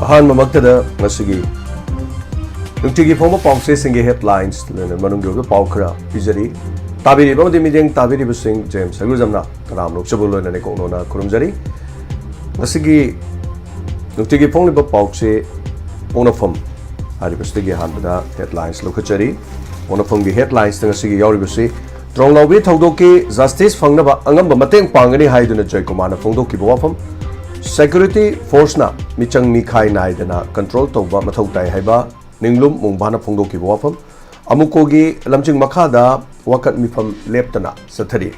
Han mamaktada ngasigi nungtigi forma pause singi headlines lena manungyo be paukra pizari tabiri bamdi mideng tabiri busing James aguzamna ram lokchabulo na ne konona kurumjari ngasigi nungtigi phongli ba pause onafam hari bustigi hanbada headlines lokhachari onafam gi headlines ngasigi yawri busi tronglawbi thogdoki justice fangnaba angamba mateng pangani haiduna joykumana phongdoki bawafam security force na michang mikhai naidana control toba mathau tai haiba ninglum mungbana phongdoki bawafam amukogi lamjing makhada wakat mifam leptana sathari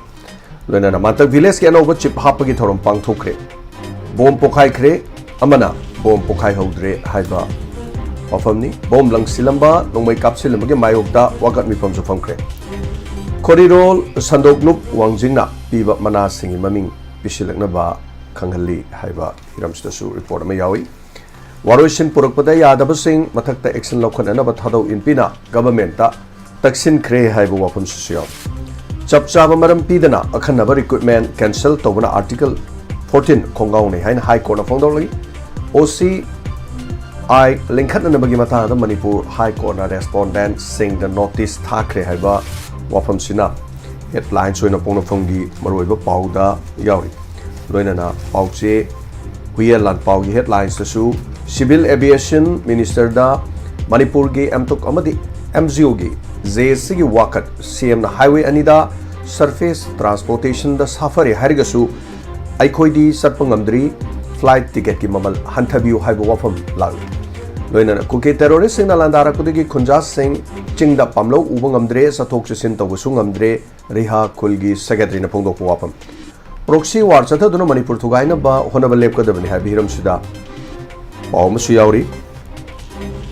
loina na matak village ke anoba chip hapagi thorom pangthokre bom pokhai khre amana bom pokhai hodre haiba wafamni bom langsilamba nongmai kapsilamage mayokta wakat mifam su famkhre korirol sandoklup wangjingna piba mana singi maming pisilakna ba Kanghali haiba hiramstasu report ama yawi waroisin purakpada yadaba sing mathakta action lokhan anaba thadau inpina government ta taksin khre haiba wafam social chapchaba maram pidana akhanaba recruitment cancel tobana article 14 khongau ne hain high court of fongdolagi OC I linkhan anabagi mata da Manipur high court na respondent sing the notice thakre haiba wafam sina headlines oina pongna phongi maroiba pauda yawi loinana pauche huyelan paugi headlines su civil aviation minister da Manipur gi amtuk amadi MGO gi JSC gi wakat CM na highway anida surface transportation da safari harigasu aikhoidi satpangamdri flight ticket ki mamal hantabiu haibu wafam lalu loinana kuke terrorist na landara kudigi khunjas sing chingda pamlo ubangamdre sathok sin tawsu ngamdre riha khulgi secretary na phongdok wafam proxy war chathaduna Manipur thugaina ba honaba lepkadabani ha bihiram sida pawmasu yauri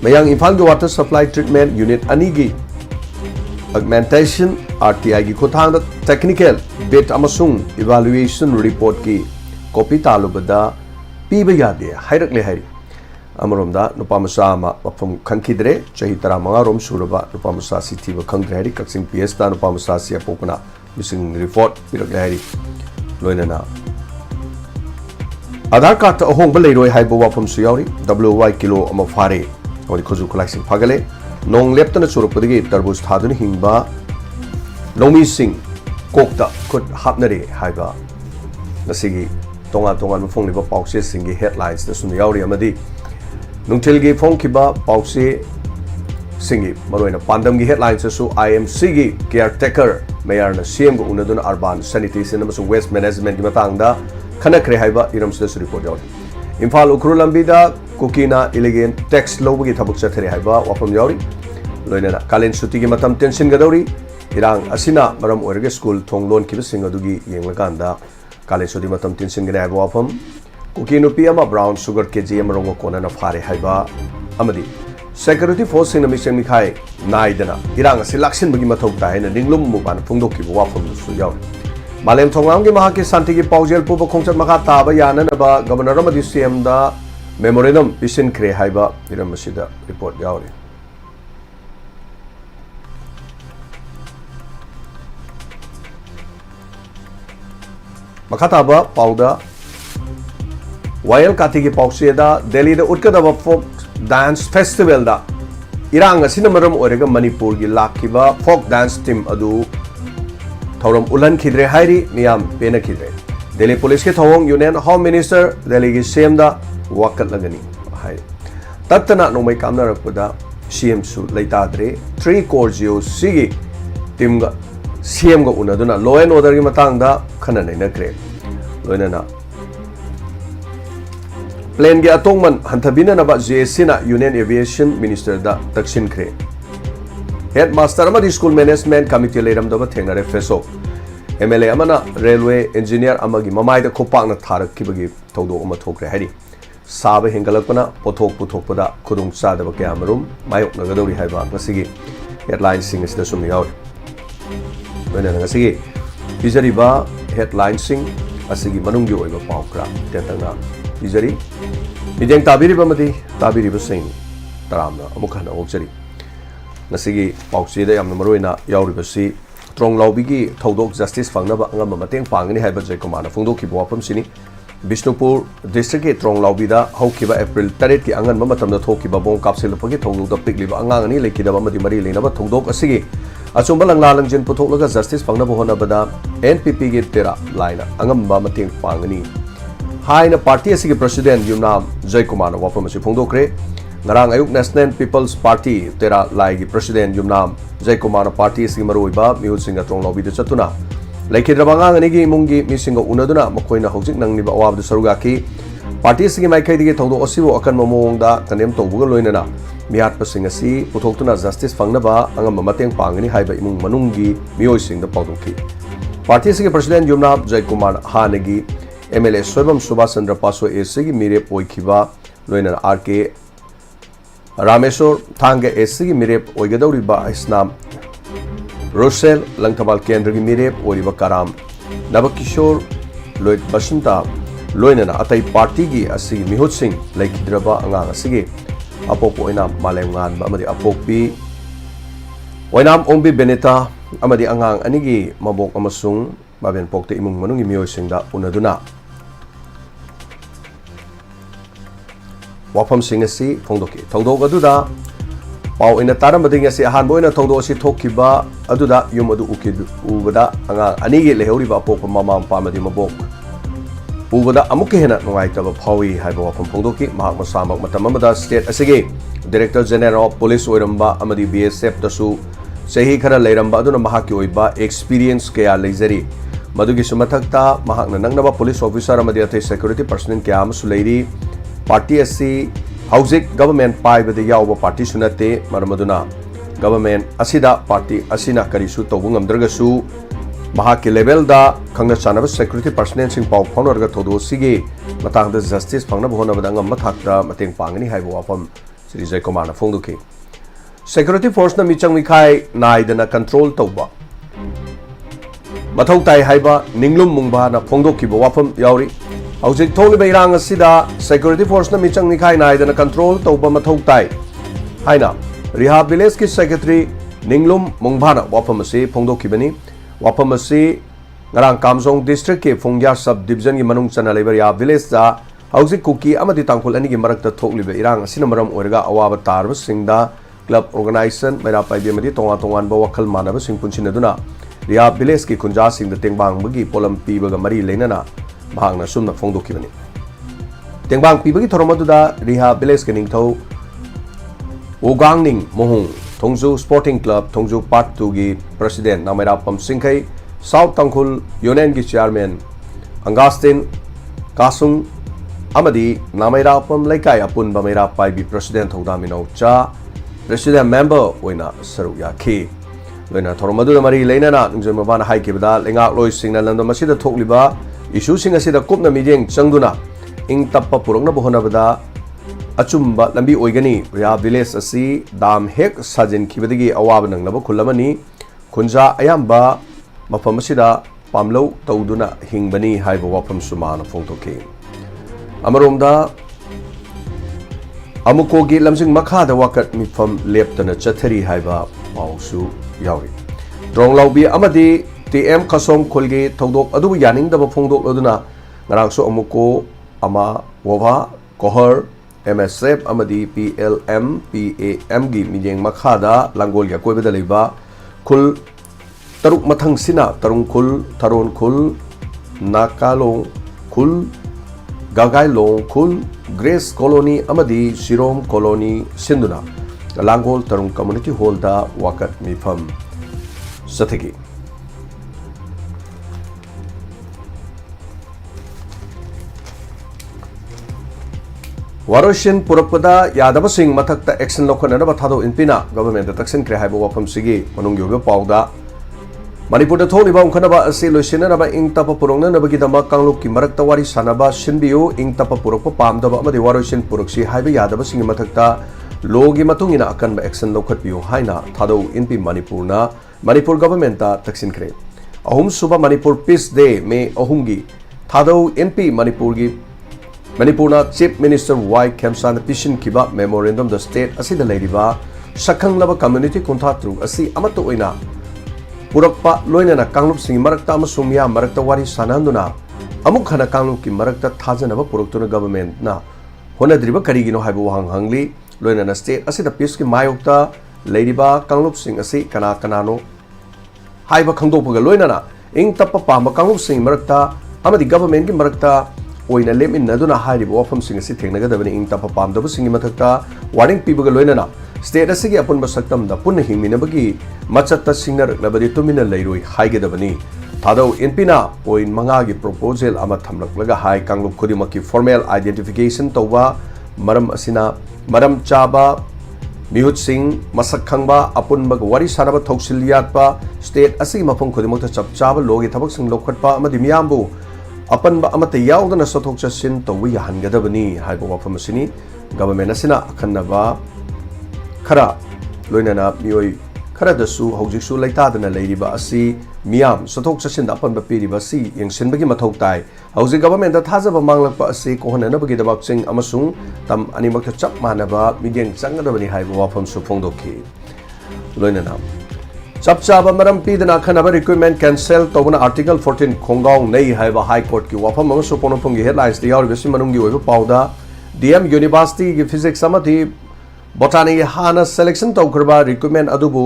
mayang Imphal gi water supply treatment unit anigi augmentation RTI gi khothang da technical bit amasung evaluation report ki copy talubada piba yade hairakle hai amaromda nupamasa ma wafam khankidre chahi 15 rom suraba nupamasa sithiba khangdre hari kaksing PS ta nupamasa sia popuna missing report pirakle hari loinana Aadhar card ta ahong balai roi haibo wafam su yauri WY kilo ama fare ori khoju collection phagale nong leptana churupodigi tarbus thadun hingba nomi sing kokta khut hapnare haiba nasigi tonga tonga nu phongliba pause singi headlines da sun yauri amadi nungthilgi phongkiba pause singi maroina pandam gi headlines su IMC gi caretaker mayor na CM go unadun urban sanitation amasung waste management gi matangda khanakre haiba iramsda report yauri Imphal ukhru lambi da kukina elegant tax lobagi thabuk chathare haiba wafam yauri loinana kalen suti gi matam tension gadori irang asina maram oirge school thonglon ki sing adugi yenglakanda kalen suti matam tension gina haiba wafam kukinu piyama brown sugar kg amarongo kona na phare haiba amadi security force in mission mikhai naidana irang asi laksin bagi mathau ta haina ninglum muban phungdok ki wafam su yaw malem thonglam gi mahaki santi gi paujel pu ba khongchat makha ta ba yana na ba governor amadi CM da memorandum pisin kre haiba iram masida report yawri makha ta ba pauda Wayal Kati ki pause da Delhi da utkadaba folk dance festival da irang asina maram orega Manipur gi lakhiba folk dance team adu thoram ulan khidre hairi miyam pena khidre Delhi police ke thawong union home minister Delhi gi CM da wakat lagani hai tatna nomai kamna rakpada CM su leita dre 3 core geo sigi team ga CM ga unaduna law and order gi matang da khana nei na kre loina na Plane ge atongman hanthabina naba JSC na Union Aviation Minister da taksin khre Headmaster amadi school management committee leiram da thengnare feso MLA amana railway engineer amagi mamai da khopak na tharak kibagi thodo ama thokre hari sabe hengalakpana pothok puthokpada khudung chadaba kyamarum mayok nagadori haiba ngasigi headline sing is da sumi out bena ngasigi bizariba headline sing asigi manunggi oiba pawkra tentanga bizari Mijeng tabiri bamadi tabiri basing taramna amukhana oksari nasigi pausi da yamna maroina yauri basi trong lawbigi thodok justice fangnaba angam mateng pangani haiba jai komana phungdoki bawapam sini Bishnupur district ke Tronglaubi haukiba April 8 ki angan mamatamda thokiba bong kapsilapagi thongdokda pikliba angang ani lekidaba madi mari leinaba thongdok asigi achumba langla langjin putholaga justice pangnaba honabada NPP ge tera laina angamba mateng pangani haina party asigi president Yumnam Jaikumar na wapam asi phongdokre ngarang ayuk National People's Party tera lai gi president Yumnam Jaikumar na party asigi maroiba miul singa Tronglaubi da chatuna Laikidra bangang ani gi mungi misingo unaduna makoina hojik nangniba awabdu sarugaki party singi maikai dige thongdo osibo akan momongda kanem tongbuga loinana mihat pasing asi puthokuna justice fangnaba angam mateng pangani haiba imung manunggi mioi singda pawdungki party singi president Yumnam Jaikumar hanagi MLA Soibam Subhash Chandra Paso SG mirep oikhiba loinana RK Rameshwar Thanga SG mirep oigadoriba isnam Rosel Langtabal Kendra ki mirep oriba Karam Nabakishore Lloyd Basanta loinana atai party gi asigi mihut sing laikidraba angang asigi apopo inam malengan amadi apokpi oinam ombi beneta amadi angang anigi mabok amasung baben pokte imung manungi miyoi singda unaduna wafam sing asi phongdoki thongdok aduda Pau ina taram bading asi ahan boina thongdo asi thokiba aduda yum adu ubada anga anigi lehori ba pok mama pamadi mabok ubada amuke hena ngai taba phawi haiba wafam phongdoki mahak masamak matamamada state asigi director general of police oiramba amadi BSF tasu sehi khara leiramba aduna mahak ki oiba experience kaya leizari madugi sumathakta mahak na nangnaba police officer amadi athai security personnel kya amsu leiri party asi Hauzik government pai bade yauba party sunate maramaduna government asida party asina karisu tobungam dragasu mahaki level da khangna chanaba security personnel sing pau phonarga thodo sige matang da justice phangna bhona badanga mathakra mateng pangani haibo wafam Sri Jaikumar na phongduki security force na michang mikhai naidana control tawba mathau tai haiba ninglum mungba na phongdoki bo wafam yauri Hauzik tholiba irang asida security force na michang nikhai naidana control tawba mathau tai haina Rehab village ki secretary Ninglum Mungbhana wafam asi phongdokibani wafam asi ngarang Kamjong district ke Phongya sub division gi manung chana leiba Rehab village da Hauzik kuki amadi tangkhul ani gi marakta thokliba irang asina maram oirga awaba tarba singda club organization maira paibi amadi tonga tongan ba wakhal manaba sing punsinaduna Rehab village ki khunja singda tengbang bagi polam pibaga mari leinana Mahangna sumna phongdokibani tengbang pibagi thoromaduda Rehab village ke ningthau Ogangning Mohung Thongju Sporting Club Thongju Part 2 gi president Namaira Pam Singkhai South Tangkhul Union gi chairman Angustin Kasung amadi Namaira Pam Laikai apun Bamaira Pai bi president Thodamino cha president member oina saru yakhi loina thoromaduda mari leinana ngjumabana haikibada lenga loi singna lando masida thokliba issue sing asida kupna mideng changduna ing tappa purokna bohonabada achumba lambi oigani Rehab village asi dam hek sajin khibadigi awab nangnaba khulamani khunja ayamba mafam asida pamlo tawduna hingbani haiba wafam sumana phongtoki amaromda amukogi lamjing makhada wakat mifam leptana chathari haiba pausu yauri Tronglaubi amadi TM Kasong Kolge Togdok Adu Yaning the Phongdok Aduna Narangso Amuko Ama Wova Kohar MSF Amadi PLM PAM Gi Mijeng Makhada Langol Ya Koibeda Leba Kul Taruk Mathang Sina Tarung Kul Taron Kul Nakalong Kul Gagai Long Kul Grace Colony Amadi Shirom Colony Sinduna Langol Tarung Community Hall da Wakat Mifam Sathigi Waroshin Purapada Yadava Singh Mathakta Action Lokana Thado Inpina Government Taxin Krehaiba Wafam Sigi Manung Yoga Pauda Manipur the Tholi Bang Kanaba Asi Luciana Ing Tapa Purona Nabagidama Kangluki Maraktawari Sanaba Shinbio Ing Tapa Puroko Pam Daba Madi Waroshin Puruksi Haiba Yadava Singh Mathakta Logi Matungina Akan Action Lokat Bio Haina Thado Inpi Manipurna Manipur Government Taxin Kre Ahum Suba Manipur Peace Day May Ahungi Thado Inpi Manipurna Chief Minister Y. Khemsana Pishin Kiba Memorandum the State Asida Ladiva Sakang Lava Community Konthatru Asi Amato Oina Purakpa Loinana Kanglup Sing Marakta Masumia Marakta Wari Sananduna अमुक हना कांगलुप की मरकता थाजनब पुरक्तुना government ना होनद्रिबा करिगिनो हाइबो वाहंग हंगली लोइना state असिदा piece की मायोक्ता लेरिबा कांगलुप सिंग असि कना कनानो हाइबा खंगदोपगा लोइना इंग तप्पा palm कांगलुप सिंग मरकता अमदि government की मरकता ओइना लेमिनदुना हाइरिबो वफम सिंग असि थेंगनगदबनि इंग तप्पा पामदब सिंग मथकता वार्निंग पीबगा लोइना स्टेट असि अपुनब सक्तमदा पुन हिंगमिनबगी मचत्ता सिंगरलबदि तुमिना लेरोइ हाइगदबनि थादौ एनपीना पॉइंट मंगा की प्रपोजल अमा थमलकलगा हाई कांगलुप खुदिमकी फॉर्मल आइडेंटिफिकेशन तौबा मरम असिना मरम चाबा मिहुत सिंह मसक खंबा अपुनबग वारी सानबा थौसिल यातपा स्टेट असि मफम खुदिमक चप चाबा लोगे थबक सिंग लोखटपा अमदि मियामबु अपनबा अमते यावदना सथोक चसिन तौबा याहनगदबनि हाइबो वफम असिनी गवर्नमेंट असिना अखन्नबा खरा लोइनना मियोय खरदसु हौजिकसु लैतादना लेरिबा असि मियाम सथोक चसिन अपन पीरिबा सि यंगसिनबगी मथौ ताई हौजिक गवर्नमेंट थाजबा मांगलकपा असि कोहननबगी दबक सिंग अमसुंग तम अनिमक चप मानबा मिडियंग चंगदबनि हाइबो वाफम सु फोंदोखि लोइनना चप चाबा मरम पीदना खनबा रिक्वायरमेंट कैंसिल तौबना आर्टिकल 14 खोंगाव नै हाइबा हाई कोर्ट की वाफम अमसु पोनोफंगी हेडलाइंस दि यावरिबसि मनुंगी ओइबा पाउदा डीएम यूनिवर्सिटी की फिजिक्स अमथि बोटानी हाना सेलेक्शन तौखरबा रिक्वायरमेंट अदुबु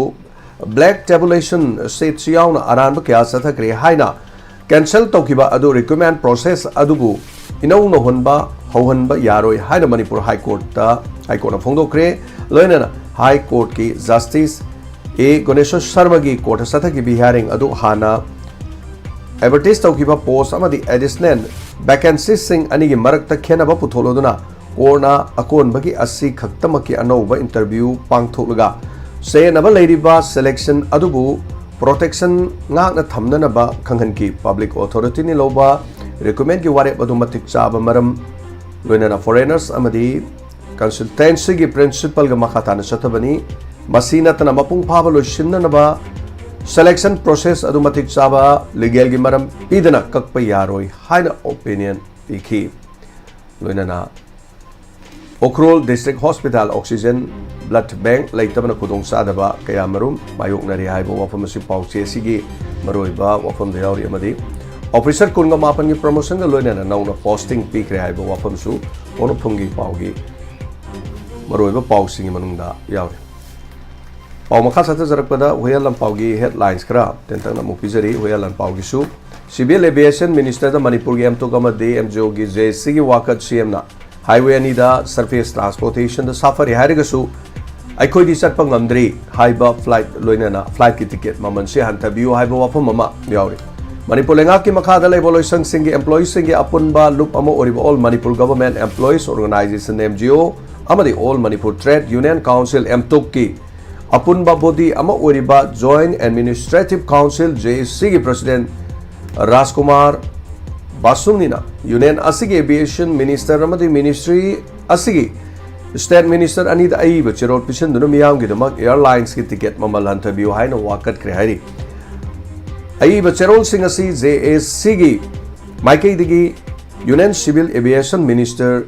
ब्लैक टेबुलेशन सेट यावना अरानब क्या सथक्रे हाइना कैंसिल तौखिबा अदु रिक्वायरमेंट प्रोसेस अदुबु इनौ नहोनबा हौहनबा यारोय हाइना मणिपुर हाई कोर्ट फोंदोक्रे लोइनना हाई कोर्ट की जस्टिस ए गणेश्वर शर्मा की कोर्ट सथकी बिहारिंग अदु हाना एडवर्टाइज तौखिबा पोस्ट अमदि एडिशनल वैकेंसीज सिंग अनिगी मरकता खेनबा पुथोलोदुना कोर्ना अकोनबगी अस्सी खक्तमकी अनौबा इंटरव्यू पांगथोलगा सेनब लेरिबा सिलेक्शन अदुबु protection ngakna thamnanaba khanghanki public authority ni loba recommend ki ware adu matik chaba maram loinana foreigners amadi consultancy gi principal ga makhatana satabani masina tana mapung phaba loisinna selection process adu matik chaba legal gi maram pidana kakpa yaroi haina opinion pikhi loinana Okrol District Hospital Oxygen Blood Bank leitabana khudong sadaba kaya marum mayoknari haibo wafam si pauche sigi maroiba wafam deyauri amadi officer kunga mapan gi promotion ga loina na nauna posting pikre haibo wafam su ono phungi paugi maroiba pausingi manungda yauri pau makha sata jarakpada hoyalam paugi headlines kra tentang na mupijari hoyalam paugi su Civil Aviation Minister da Manipur gi amto gama de MJO gi JC gi wakat CM na highway anida surface transportation da safari harigasu aikoi di chatpa ngamdri haiba flight loinana flight ki ticket maman se hanta biu haiba wafam mama yauri Manipur lenga ki makha da lebo loisang singi employees singi apunba loop amo oriba all Manipur government employees organization MGO amadi all Manipur trade union council mtok ki apunba body amo oriba joint administrative council JC ki president Rajkumar Basumnina Union Asigi Aviation Minister Ramadi Ministry Asigi State Minister Anida Aiba Chirol Pishan Dunumiyam Gidamak Airlines ki ticket mamal hanta biu haina wakat krihari Aiba Chirol Singh Asi JAC gi Maikei digi Union Civil Aviation Minister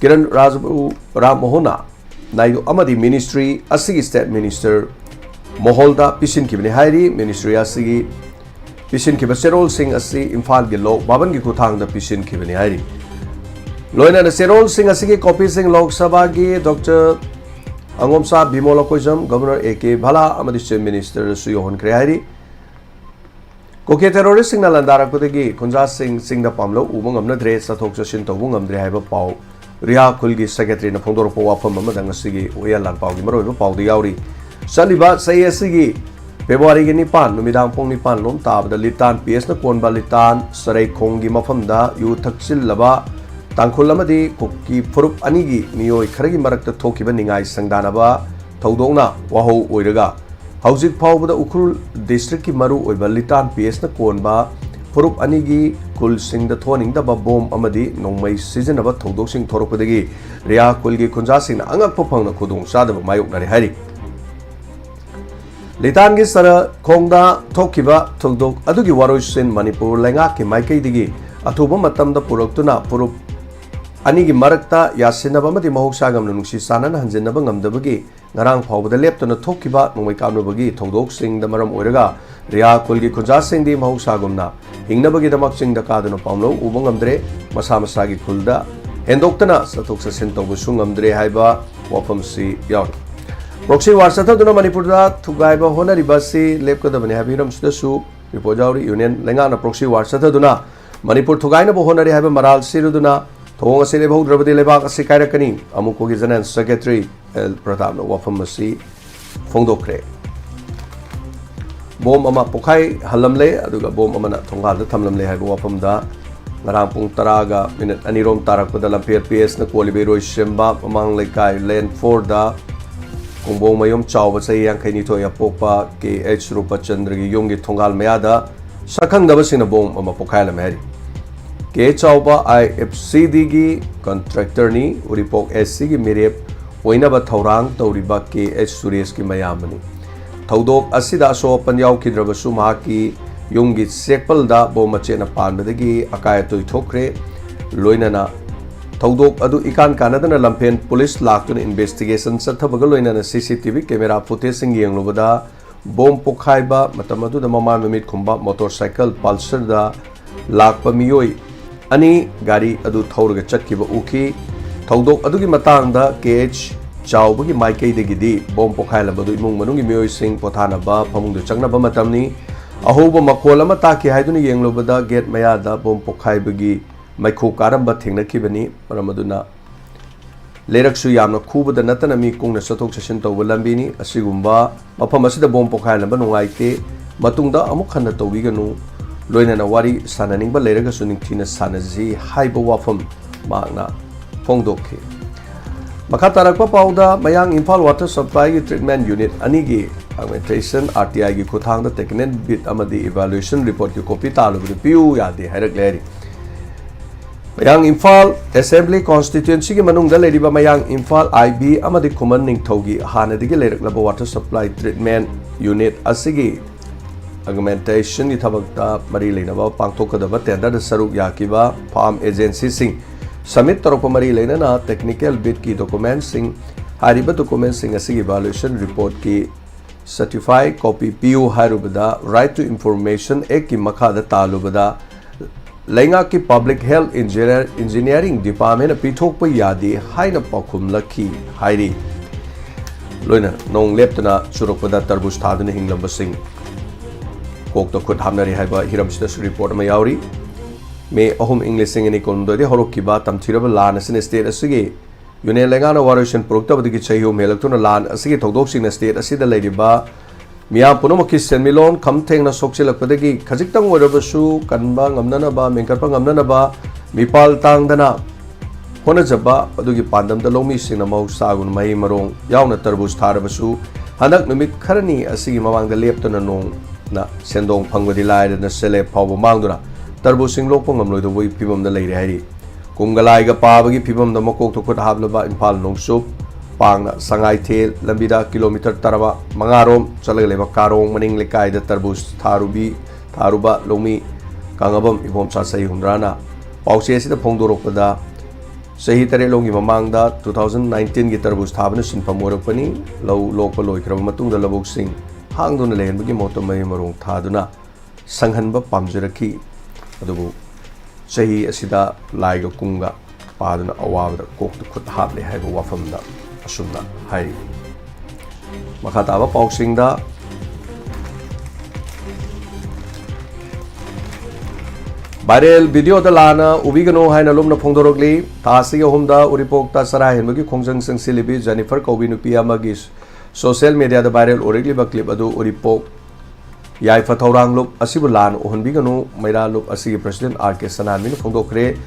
Kiran Rajbu Rammohona Naidu Amadi Ministry Asigi State Minister Moholda Pishin Kibni Hairi Ministry Asigi Pishin ki Serol Singh asi Imphal gi lok baban gi kuthang da pishin ki bani hairi loina na Serol Singh asi ki Kopi Singh Lok Sabha gi Dr. Angomsa Bimola Koijam Governor AK Bhala amadi Chief Minister Suyohon kre hairi Koke terrorist Singh na landara kudagi Kunja Singh da pamlo umang amna dre sathok chasin tawung amdre haiba pau Riha Khulgi Secretary na phongdor po wafam amadang asigi uya lan pau gi maroiba pau di yauri saliba sai asigi February gi nipan numidang pong nipan lom tabda litan PS na konba litan sarai khongi mafamda yu thaksil laba tangkhul amadi kokki furup anigi miyoi kharagi marakta thokiba ningai sangdanaba thodongna waho oiraga haujik phawbada ukhul district ki maru oiba litan PS na konba furup anigi kul sing da thoning da bom amadi nongmai season aba thodok sing thoropodagi ria kulgi khunja sing na angak phangna khudong sadaba mayok nari hari Litan gi sara khongda thokiba thugdok adugi waroisin Manipur lenga ki maikei digi athuba matamda puruktuna purup ani gi marakta yasinaba mati mahoksa gam nungsi sanana hanjinaba ngamdabagi ngarang phawbada leptuna thokkiba nongmai kamnubagi thongdoksingda maram oiraga riya kulgi khunjasingdi mahusagumna hingnabagi damak chingda kaduna pamlo uba ngamdre masa masagi khulda hendoktana sathok sasin tawbusu ngamdre haiba wafamsi yaw proxy war sathaduna manipurda thugaiba honaribasi lepkadabani habiram sidasu report jauri union lengana proxy war sathaduna manipur thugaina bo honari haiba maral siruduna thong asile bhaudrabadi lebak asi kairakani amukogi general secretary el pratapna wafamsi phongdokre bom ama pokhai halamle aduga bom amana thongal da thamlamle haiba wafamda ngarang pung taraga minute anirom tarakpada lampier ps na kwalibe roi semba amang lekai lane 4 da kongbong mayom chawba sai yang khaini to ya pokpa ke h rupa chandra gi yong gi thongal mayada sakhang daba sina bom ama pokhai la mari ke chawba ifcd gi contractor ni uripok sc gi mirep oina ba thorang tawriba ke h suresh gi mayamani thaudok asida so panyaw kidrabasu ma ki yungi sekpal da bo machena panbadagi akaya toi thokre loinana thaudok adu ikan kanadana lampen police laktuna investigation sathabaga loinana cctv camera footage sing yenglobada bom pokhaiba matamadu da mama mamit khumba motorcycle pulsar da lakpa miyoi ani gari adu thorga chatkiba uki thaudok adugi matang da kh chawbagi maikai degidi bom pokhaila badu imung manungi miyoi sing pothana ba phamung du changna ba matamni ahoba makol ama taki haiduna yenglobada gate mayada bom pokhaibagi maikho karamba thengnakibani maramaduna leraksu yamna khubada natana mi kungna sathok sasin tawba lambini asigumba mafam asida bom pokhailamba nungaite matungda amuk khanna tawbiganu loinana wari sananingba leraga suningthina sanaji haiba wafam magna phongdokhe makha tarakpa pauda mayang Imphal water supply gi treatment unit anigi augmentation RTI gi khuthangda technical bit amadi evaluation report ki copy talu piu yade hairak leri mayang Imphal assembly constituency gi manungda leriba mayang Imphal IB amadi khuman ningthogi hanadigi leraklaba water supply treatment unit asigi augmentation gi thabakta mari leinaba pangthokadaba tender da saruk yakiba farm agency sing submit tarokpa mari leinana technical bit ki documents sing hariba documents sing asigi evaluation report ki certified copy PU harubada right to information ek ki makhada talubada lenga ki public health engineering department pithokpa yadi haina pakhum lakhi hairi loina nong leptana churokpada tarbus thaduna hinglamba sing kokto khut hamnari haiba hiram sida report ma yauri me ahum english sing ani kondo de horok ki ba tamthiraba lan asin state asigi Union Lengana Waration Proktabadi Chayum Electron Lan Asigi Togdoxing State Asida Ladiba Mia Punomaki Senmilon, Kamtang Soxil Padagi, Kazikang Wadabasu, Kanbang Amnanaba, Minkapang Amnanaba, Mipal Tangdana, Honazaba, Padugi Pandam, the Lomi Sinamo Sagun Mai Marong, Yauna Turbus Tarabasu, Hanak Numit Karani Asigi Mamang the Lepton and Na Sendong Pangwadi Light and the Sele Pavo Mangdura, Turbusing Lopong Amlo the way Pibum the Lady Hari. Kungalaiga pabagi pibam da makok to kut hablaba Imphal nongsup pangna sangai thel lambida kilometer taraba mangarom chalagleba karong maning lekai da tarbus tharuba lomi kangabam ibom sa sai hundrana pause asida phongdorokpada sahi tare longi mamang da 2019 gi tarbus thabana sinpam orakpani low lokpa loikraba matung da labok sing hangduna lehenbagi motomai marong thaduna sanghanba pamjaraki adubu sahi asida laiga kunga paduna awabda koktu khut haple haiba wafamda asumna hai makhataba pausingda viral video da lana ubigano haina lumna phongdorokli tasiga humda uripokta sara henbagi khongjang sangsilibi Jennifer Kobi nupi amagi social media da viral oregli ba clip adu uripok Yai Fathaurang Lup Asibu Lan Ohunbiganu Maira Lup Asigi President R.K. Sananmin Fongdokre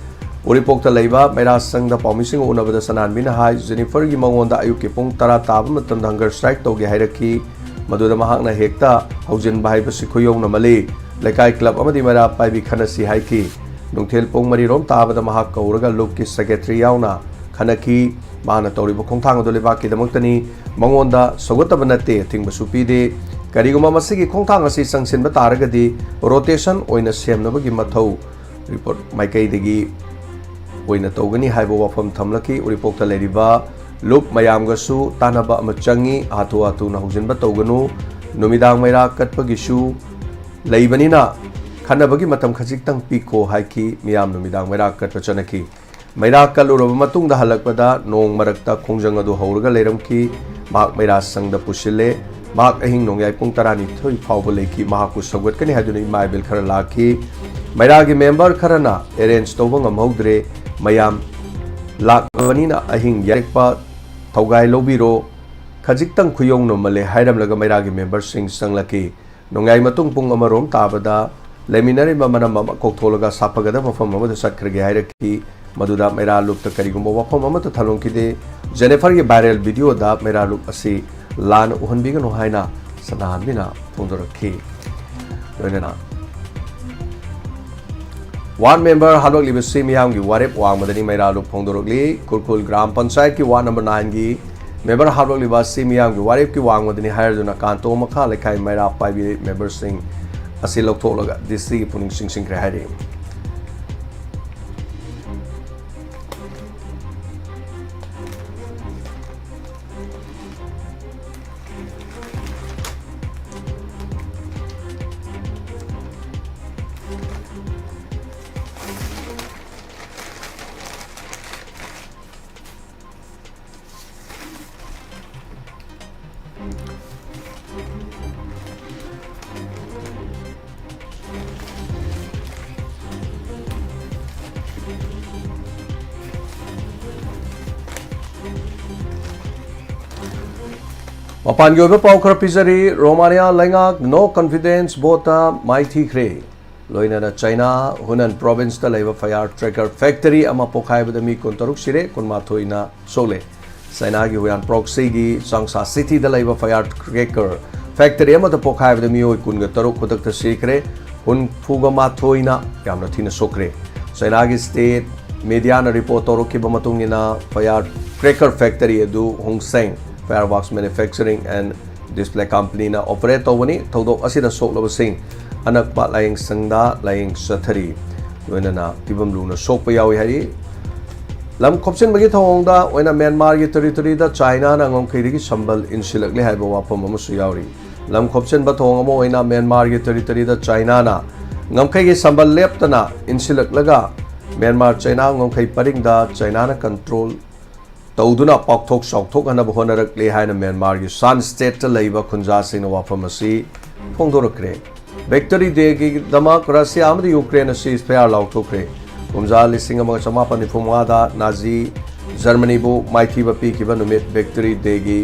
Uripokta Leiba Maira Sang da Paumising Unabada Sananmin Hai Jennifer gi Mangonda Ayuki Pung Tara Taba Matam Hunger Strike Togi Hairaki Maduda Mahakna Hekta Haujin Bahai Basikoyong Namali Lekai Club Amadi Maira Paibi Khanasi Haiki Nungthel Pung Marirom Taba da Mahak Kauraga Lup ki Secretary Yauna Khanaki Mana Toriba Kongtang Doleva ki Damaktani Mangonda Sogotabanate Tingbasupide Kariguma masigi khongthang asi sangsinba taragadi rotation oina semnabagi mathau report maikai degi oina togani haibo wafam thamlaki report ta leriba lup mayam gasu tanaba ama changi atu na hujin ba tawganu numidang maira katpagisu leibanina khanabagi matam khajik tang piko haiki miyam numidang maira katpa chanaki maira kaluraba matung da halakpada nong marakta khongjang adu hawraga leiramki mak maira sangda pusile mak ahing nongyai pung tarani thoi phawba leiki mahaku sagat kani haduni maibil khara laki maira gi member kharana arrange tawba ngamhodre mayam lakbanina ahing yarekpa thaugai lobiro khajik tang khuyong no male hairam laga maira gi member sing sanglaki nongai matung pung amarom tabada leminari mamana mama koktholaga sapagada mafam amada sakhrage hairaki maduda maira look ta karigumba wafam amata thalong kide Jennifer gi viral video da maira look asi lan uhanbiga no haina sanahanbina phongdorakhi loinana one member halok libasi miyam gi warep wang madani maira look phongdorokli kurkul gram panchayat ki ward number 9 gi member halok libasi miyam gi warep ki wang madani hire duna kanto makha lekai maira paibi member sing asi loktholaga disi puning sing kre haire Mapan gyobe paukar pizari Romania lengak no confidence bota mighty kre loina na China Hunan province ta leba fire tracker factory ama pokhai badami kontaruk sire konma thoina sole China gi huyan proxy gi Sangsa city da leba fire tracker factory ama ta pokhai badami oi kun ga taruk khodak ta sikre hun phuga ma thoina yamna thina sokre China gi state media na report torok ki bamatungina fire tracker factory edu Hongseng Fireworks Manufacturing and Display Company na operate tawani tawdok asida soklaba sing anak pa laying sangda laying sathari loina na tibam lu na sokpa yawi hari lam khopchen bagi thongda oina Myanmar gi territory da China na ngom khiri gi sambal insilakle haiba wapam amu su yauri lam khopchen ba thong amo oina Myanmar gi territory da China na ngom khai gi sambal leptana insilaklaga Myanmar China ngom khai paring da China na control Tauduna pakthok sakthok anaba honarakle haina Myanmar gi San state ta leiba khunja sing na wafam asi phongdorakre victory day gi damak Russia amadi Ukraine asi ceasefire lauthokre kumja lising ama chama pani phumada Nazi Germany bu maithi ba pi kiba numit victory day gi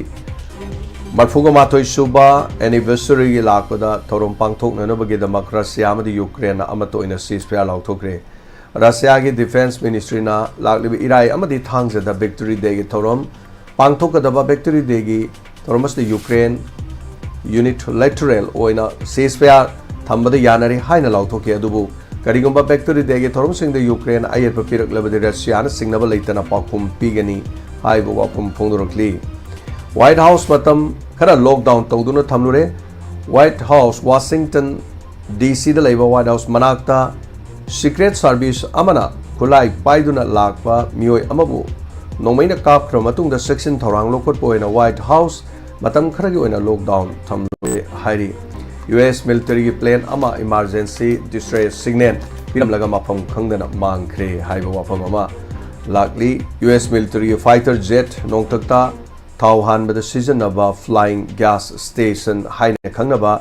marfuga mathoi suba anniversary gi lakpada thorom pangthok na ba gi damak Russia amadi Ukraine amato ina ceasefire lauthokre Russia ki Defense Ministry na laklibi irai amadi thangja da victory day gi thorom pangthok da ba victory day gi thoromas de Ukraine unilateral oina ceasefire thambada yanari haina lauthokki adubu karigumba victory day gi thorom sing de Ukraine ayer papirak labadi Russia na singnaba leitana pakhum pigani haibu wapum phongdorokli White House matam khara lockdown tawduna thamlure White House Washington DC da leiba White House manakta Secret Service amana khulai paiduna lakpa mioi amabu nomaina kapkhra matungda section thorang lokot poina White House matam kharagi oina lockdown thamloi hairi US military plane ama emergency distress signal piram laga mafam khangdana mangkhre haiba wafam ama lakli US military fighter jet nongtakta thauhan bada season aba flying gas station haina khangnaba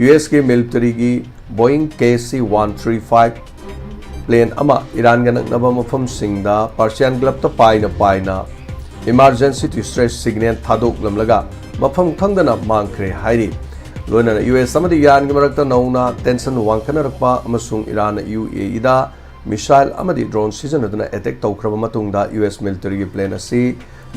US ke military gi Boeing KC-135 plane ama Iran ga naknaba mafam singda Persian Gulf ta paina emergency distress signal thadok lamlaga mafam khangdana mangkhre hairi loina US amadi Iran ga marakta nauna tension wangkana rakpa amasung Iran UAE da missile amadi drone season aduna attack tawkraba matungda US military gi plane asi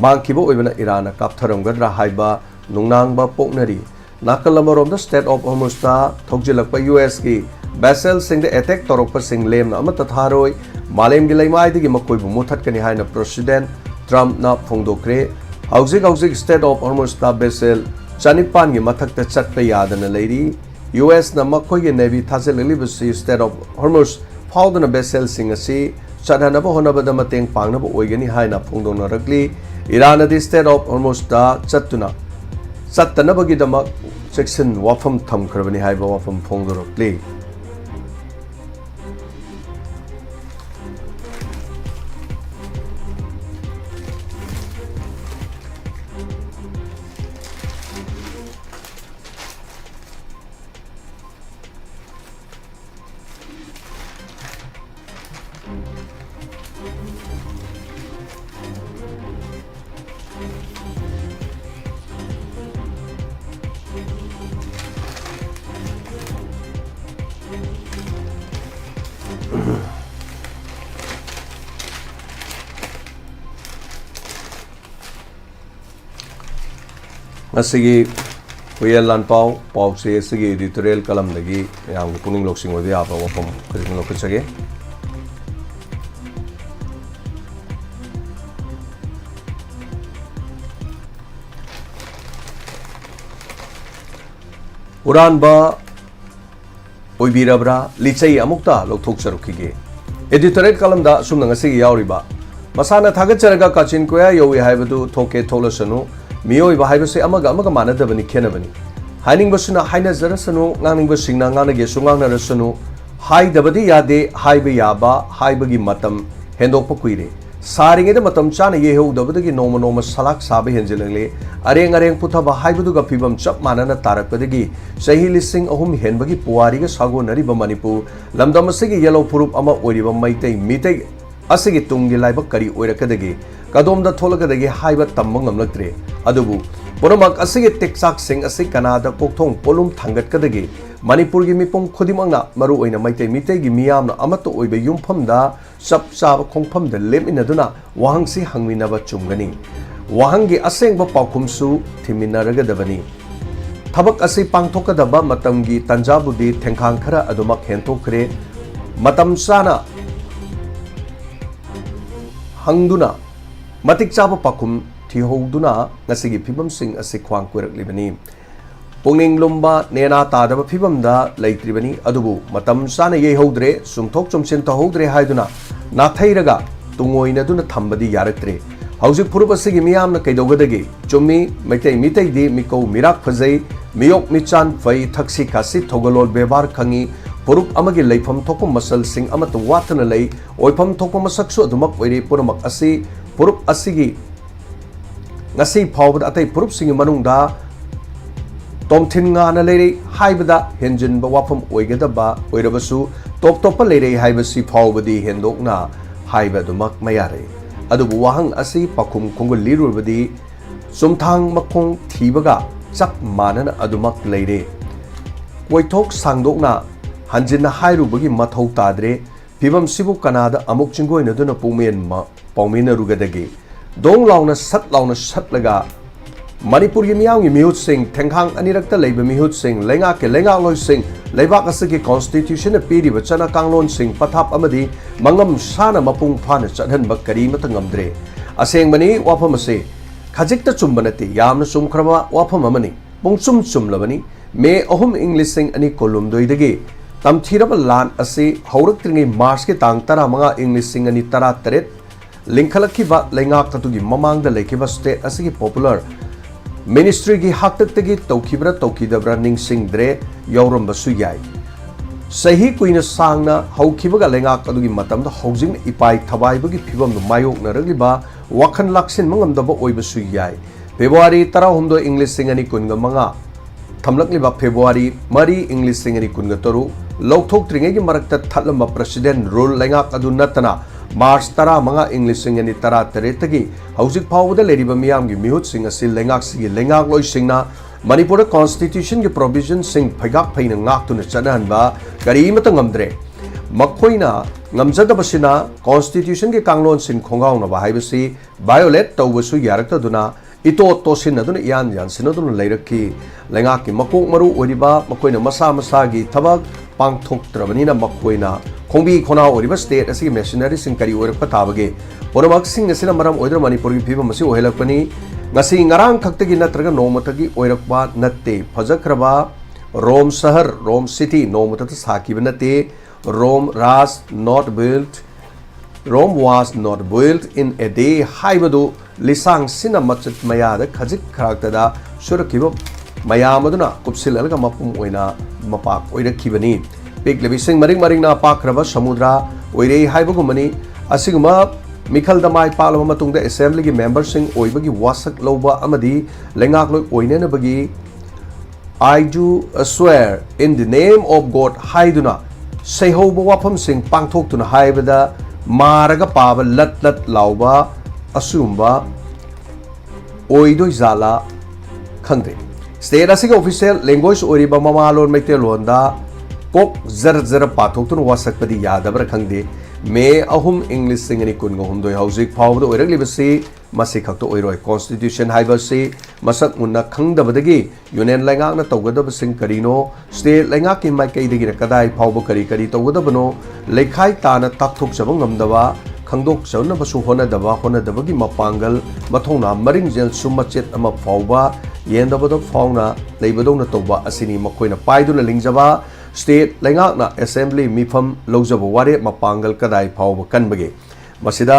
mangkibo oibana Iran kaptharamgadra haiba nungnangba poknari nakalamarom da state of Hormuz ta thokjilakpa US ki vessel sing the attack torokpa sing lem na amata tharoi malem gi leimai digi makoi bu muthat kani haina president Trump na phongdokre hauzik state of Hormuz ta vessel chanipan gi mathak ta chatpa yadana leiri US na makoi gi navy thajel libasi state of Hormuz faudana vessel sing asi chadhana ba honaba da mateng pangna ba oigani haina phongdona rakli Iran adi state of Hormuz da chattanabagidama section wafam thamkrabani haiba wafam phongdorokli. Asigi Huyal Lan Pau se Sigi editorial kalam lagi yang kuning loksing wadi apa wapam kuning lokis lagi. Uran ba Oibirabra licai amukta lokthok sarukige. Editorial kalam da sumna ngasigi yauriba. Masana thagat charaga kachin koya yowi haibadu thoke tholasanu. Miyoi bahai basi amaga manadabani kenabani. Haining basuna haina zarasanu ngangning basingna nganage sungang narasanu hai dabadi yade hai be yaba hai bagi matam hendokpa kuire. Saringe de matam chana yeho dabadagi noma salak sabe henjilangle areng puthaba hai buduga pibam chap manana tarakpadagi sahi lising ahum henbagi puwari ga sago nariba Manipur lamdamasigi yellow purup ama oiriba maitai mitai asigi tungi laiba kari oirakadagi Kadomda Tolakadagi Haiba Tambangam Latre, Adubu, Boramak Asigi Texak Sing Asik Canada Poktong Polum Tangat Kadagi, Manipur Gimipong Kodimanga, Maru in a Mite Mite Gimiam Amato Oibe Yumpam da, Sab Sab Kongpam the Lim in Aduna, Wahang Si Hangminava Chungani, Wahangi Aseng Bapakumsu, Timinaraga Davani. Tabak Asi Pangtoka Daba Matamgi Tanjabudi Tenkankara Adumak Hento Kre, Matam Sana Hangduna. Matik chaba pakum thihoduna ngasigi phibam sing ase khwang koirak pungning lumba nena tadaba phibam da leitribani adubu matam sana ye hodre sumthok chumchen ta hodre haiduna nathairaga tungoina duna thambadi yaraktre haujik phurup asigi miyam na kaidogadagi chummi maitai mitai di mikau mirak phajai miyok michan fai thaksi kasi thogalol bebar khangi purup amagi leifam thokpam masal sing amatu watana lei oifam thokpam masaksu adumak oire puramak asi Purup asigi ngasi phawbad atai purup singi manungda tomthin nga na leirei haibada henjin ba wafam oigadaba oirabasu top leirei haibasi phawbadi hendokna haibadumak mayare adubu wahang asi pakum kongul lirubadi sumthang makhong thibaga chak manana adumak leire koithok sangdokna hanjinna hairubagi mathau tadre Pibam Sibu Kanada Amuk Chingo in Aduna Pumian Paumina Rugadagi. Dong Launa Sat Laga Manipur Yimiang Mihut Singh, Tenghang Anirakta Labor Mihut Singh, Lenga Ke Lenga Loy Singh, Lebakasaki Constitution a Piri Vachana Kanglon Singh, Patap Amadi, Mangam Sana Mapung Pana Chadhan Bakari Matangamdre. A saying Mani Wapamase, Kajikta Chumbanati, Yam Sumkrama Wapamamani, Bungsum Sumlavani, May Ohum English Sing Ani Kolum Doidagi. Tamthiraba lan asi haurakringi Mars ke tang tara manga English singani tara taret linkhalakkiba lengak tatugi mamang da lekiba state asigi popular ministry gi haktaktagi tawkhibra tawkhidabra ningsingdre yauramba su yai sahi kuina sangna haukibaga lengak adugi matam da housing ipai thabai bagi phibam no mayok naragiba wakhan laksin mangamdaba oiba su yai February 13 English singani kunga manga thamlakliba February mari English singani kunga toru Lokthok Tringegi Marakta Tatlamba President Rule Lengak Adu Natana Mars Tara Manga English Singani Tara Teretagi Housing Power the Lady Bamiam Mihut Sing a Sil Lengak Sigi Lengak Loy Singna Manipur Constitution gi provision sing phagak phaina ngak tuna chanahanba karimatangamdre Makhoina ngamjadabasina Constitution gi kanglon sin khongaung na bahaibasi violate tawbasu yarakta duna ito tosin aduna yan sinaduna leiraki lengak ki makok maru oriba makoina masa gi thabak pangthok trabanina makoina khongbi khona oriba state asi machinery sing kari orak patabage poramak sing asina maram oidra manipur gi phiba masi ohelakpani ngasi ngarang khaktagi natraga nomatagi oirakba natte phajakraba Rome Sahar Rome City nomatata sakiba natte Rome was not built in a day haibadu lisang sina machat maya da khajik kharakta da surakhiba mayam aduna kupsilalga mapum oina mapak oirakibani pik lebising maring na pakraba samudra oirei haibagumani asiguma mikhal da mai palama matungda assembly gi members sing oibagi wasak loba amadi lengak loi oinena bagi I do swear in the name of God haiduna seihoba wafam sing pangthok tuna haibada maraga paba lat lauba asumba oidoi zala khangde state asig official language oriba mamalon maitelon da kok zar pathok tuna wasak padi yadabra khangde me ahum english singani kungo humdoi hauzik phawda oirak libasi masi khakto oiroi constitution haibasi masak munna khangdabadagi union laingak na tawgadaba sing karino state laingak ki mai kai dagi kadai phawba kari tawgadabano lekhai tana takthok sabang ngamdaba khangdok sauna basu hona dabagi mapangal mathongna maring jel sumachet ama phawba yendabado phawna leibadona tawba asini makoina paiduna lingjaba state laingak na assembly mifam lojaba ware mapangal kadai phawba kanbage masida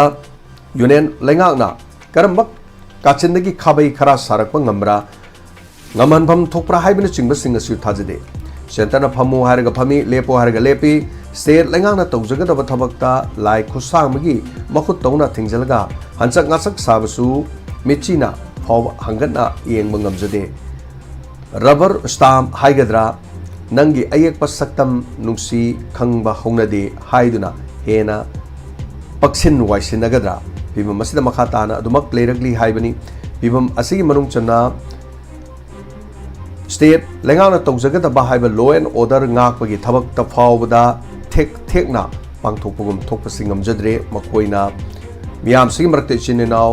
union laingak na karamba kachindagi khabai khara sarakpa ngamra ngamanpham thokpra haibina chingba singasu thajade center na phamu haraga phami lepo haraga lepi state laingak na tawjagadaba thabakta lai khusangmagi makhut tawna thingjalga hanchak ngasak sabasu michina phaw hangatna yengba ngamjade rubber stamp haigadra nangi ayekpa saktam nungsi khangba hongnade haiduna hena paksin waisinagadra pibam masida makhatana adumak playrakli haibani pibam asigi manung chana state lengana tawjagadaba haiba law and order ngakpagi thabak ta phawbada thekna pangthokpagum thokpasingam jadre makoina miyam sigi marakte chininaw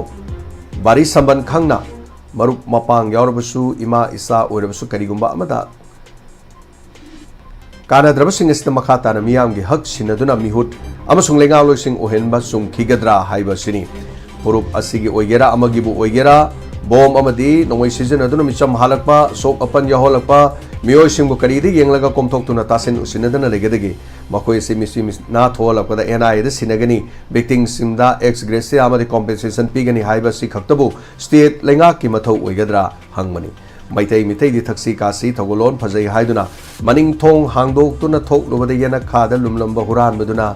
bari samban khangna marup mapang yaurabasu ima isa oirabasu karigumba amada kana drabasing isna makhatana miyamgi hak sinaduna mihut amasung lenga loising ohenba sung khigadra haiba sini purup asigi oigera amagibu oigera bom amadi nongoi season aduna micham halakpa sok apan yaholakpa miyoi singbu karidi yenglaga komthok tuna tasen usinadana legedagi makoi se misi na tholakpa da NI da sinagani victim simda ex gracia amadi compensation pigani haiba si khaktabu state lenga ki mathau oigadra hangmani maitai mitai di thaksi kasi thogolon phajai haiduna maning thong hangdok tuna thok lobada yana khada lumlamba huran baduna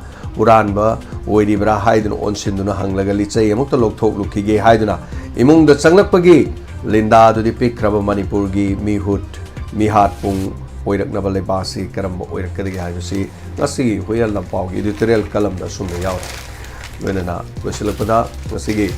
uranba oiribra haiduna onsinduna hanglaga lichai amukta lokthok lukhige haiduna imungda changlakpagi linda dudi pikraba manipurgi mihat pung oiraknaba lebasi karamba oirakadagi haibasi ngasi hoyal lampaugi editorial kalamda sumna yaw wenana losilakpada ngasigi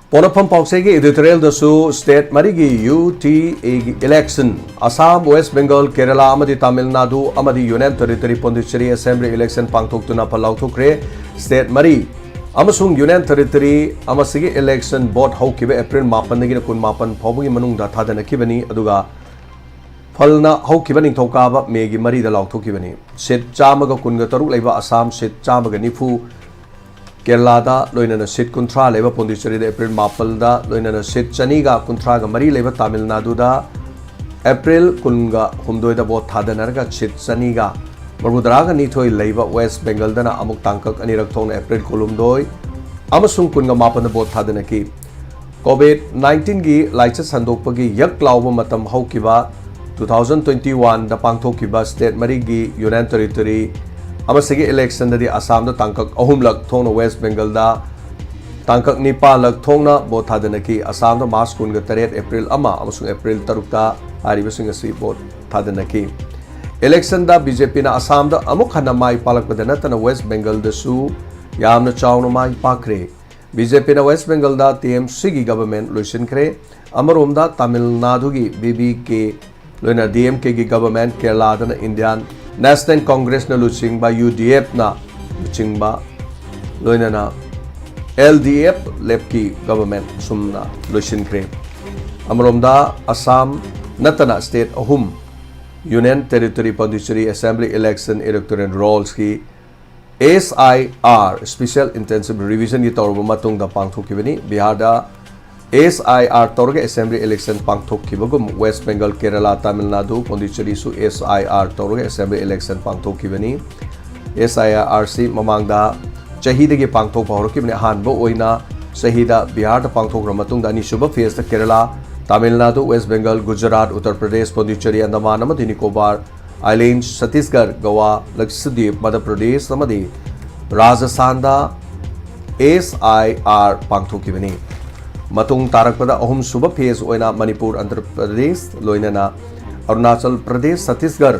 Ponapam Pausegi editorial dasu state marigi UTA election Assam West Bengal Kerala amadi Tamil Nadu amadi Union Territory Pondicherry Assembly election pangthoktuna palauthokre state mari amasung Union Territory amasigi election vote haukibe April 8 dagi 18 phawgi manungda thadanakibani aduga falna haukiba ningthokaba megi mari da lauthokibani set chamaga kunga taruk leiba Assam set chamaga nifu Kerala da loinana sit kuntra leba Pondicherry da April 8 da loinana sit chaniga kuntra ga mari leba Tamil Nadu da April kunga humdoi da bot thadanarga sit chaniga marbudraga nithoi leba West Bengal da na amuk tangkak anirak thong April kolumdoi amasung kunga 8 da bot thadanaki COVID-19 gi laicha sandokpagi yak lauba matam haukiba 2021 da pangthokiba state mari gi Union Territory amasigi election da di Assam da tangkak ahumlak thongna West Bengal da tangkak nipalak thongna bot thadanaki Assam da March kunga 3 April ama amasung April 3 ta aribasing asi bot thadanaki election da BJP na Assam da amuk hana mai palak badana ta West Bengal da su yamna chawna mai pakre BJP na West Bengal da TMC gi government loisin kre amarom da Tamil Nadu gi BBK loina DMK gi government Kerala da na Indian National Congress na luching ba UDF na luching ba loina na LDF lepki government sumna luching kre amarom da Assam natana state ahum Union Territory Pondicherry Assembly Election Electoral Rolls की SIR Special Intensive Revision की तौर पर मतुंग दा पांगथोक की बनी बिहार दा SIR तौर के Assembly Election पांगथोक की बगुम West Bengal Kerala Tamil Nadu Pondicherry सु SIR तौर के Assembly Election पांगथोक की बनी SIR सी ममांग दा चाहिए के पांगथोक पाहर की बने हान बो ओइना चाहिए बिहार दा पांगथोक रमतुंग दा निशुब फेस दा Kerala Tamil Nadu West Bengal Gujarat Uttar Pradesh Puducherry Andaman Nicobar islands Chhattisgarh Goa Lakshadweep Madhya Pradesh Rajasthan SIR पांगथोकीबनी मतुंग तारकपदा अहुम सुब फेज ओइना मणिपुर आंध्र प्रदेश लोइनना Arunachal Pradesh Chhattisgarh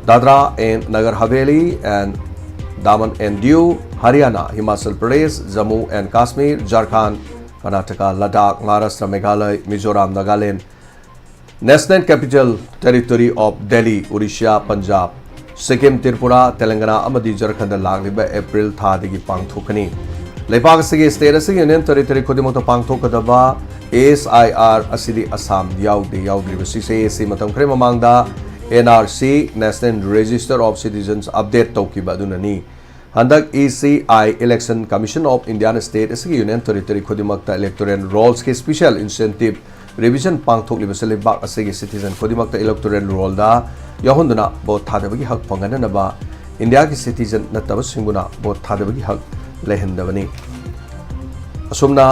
Dadra and Nagar Haveli and Daman and Diu Haryana Himachal Pradesh Jammu and Kashmir Jharkhand Karnataka, Ladakh, Maharashtra, Meghalaya, Mizoram, Nagaland, National Capital Territory of Delhi, Odisha, Punjab, Sikkim, Tripura, Telangana, Amadi Jharkhand लांगलिबा April थादगी पांगथोकनी लेपाक से स्टेट से यूनियन टेरिटरी खुदिमत पांगथोकदबा SIR असि असम याउद्री से मतम खरे ममांगदा NRC National Register of Citizens update तौकीबा दुननी हंदक ECI Election Commission of Indian State असि यूनियन टेरिटरी खुदिमत इलेक्टोरल रोल्स के स्पेशल इंसेंटिव रिविजन पांगथोकलिबा लेबाक असि सिटीजन खुदिमत इलेक्टोरल रोल दा याहुंदना बोट थादबगी हक फंगननबा इंडिया की सिटीजन नतब सिंगुना बोट थादबगी हक लेहंदबनी असुमना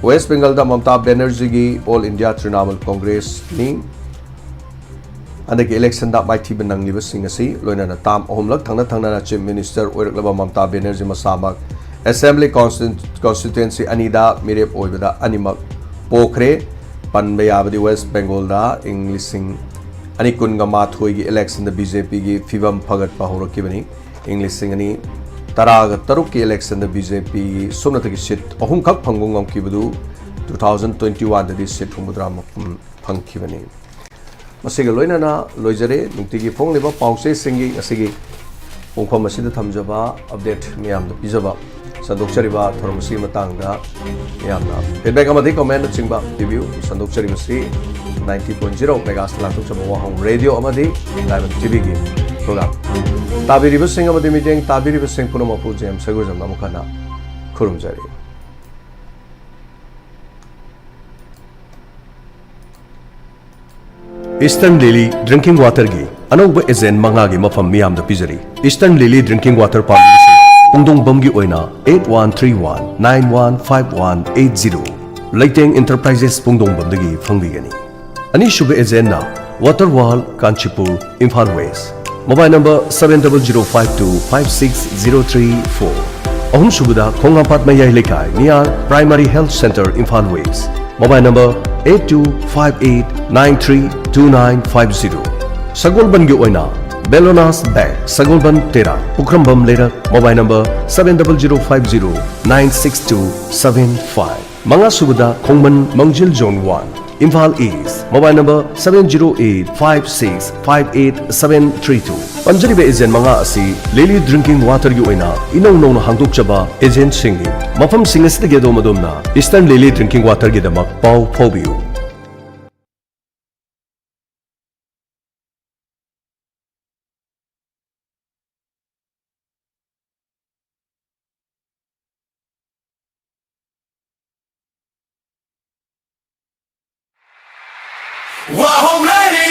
वेस्ट बंगाल दा ममता बनर्जी की ऑल इंडिया तृणमूल कांग्रेस नि अंदर इलेक्शन दा माइथीब नंगलिब सिंगसी लोइना ताम अहुमलक थंगना चीफ मिनिस्टर ओइरकलबा ममता बनर्जी मसामक असेंबली कॉन्स्टिट्यूएंसी अनिदा मिरेप ओइबदा अनिमक पोखरे पनबे याबदी वेस्ट बंगाल दा इंग्लिशिंग अनि कुनगा माथोई की इलेक्शन दा बीजेपी की फिवम फगत पाहोरकिबनी इंग्लिशिंग अनि तराग तरुक की इलेक्शन दा बीजेपी सुमनत की सीट अहुम खक फंगुंगम किबदु 2021 दा सीट हुमुद्रा फंगकिबनी मसिग लोइनाना लोइजरे नुक्तिगी फोंगलिबा पाउसे सिंगी असिगी पोंफम असिदा थमजबा अपडेट मियाम द पिजबा संदोक्चरिबा थोरमसी मतांगदा मियामना फीडबैक अमदि कमेंट चिंबा रिव्यू संदोक्चरिबसी 90.0 मेगास लाथुचबा वाहोंग रेडियो अमदि डायमंड टीवी की प्रोग्राम ताबिरिबसिंग अमदि मीटिंग ताबिरिबसिंग पुनमपु जेम सगुरजम नमुखना खुरुमजरी ईस्टर्न लिली ड्रिंकिंग वाटर की अनौब एजेंट मंगा की मफम मियाम द पिजरी Eastern Lily drinking water party पुंगदोंग बम की ओइना 8131915180 लेटेंग एंटरप्राइजेस पुंगदोंग बम दगी फंगबिगनी अनीशुब एजेंट ना water wall Kanchipur Imphal West mobile number 7052560334 अहुम सुबुदा Khongapat Mayai Leikai near primary health centre Imphal West mobile number 8258932950 सगोलबन की ओइना बेलोनास बैंक सगोलबन तेरा पुखरमबम लेरक मोबाइल नंबर 7050096275 मंगा सुबुदा खोंगमन मंगजिल zone 1 Imphal East mobile number 7085658732 पंजरीबे एजेंट मंगा असी लिली ड्रिंकिंग वाटर की ओइना इनौ नौना हांगदोकचबा एजेंट सिंगी मफम सिंगसदगे दोमदोमना ईस्टर्न लिली ड्रिंकिंग वाटर की दमक पाउ फोबियो WAHONG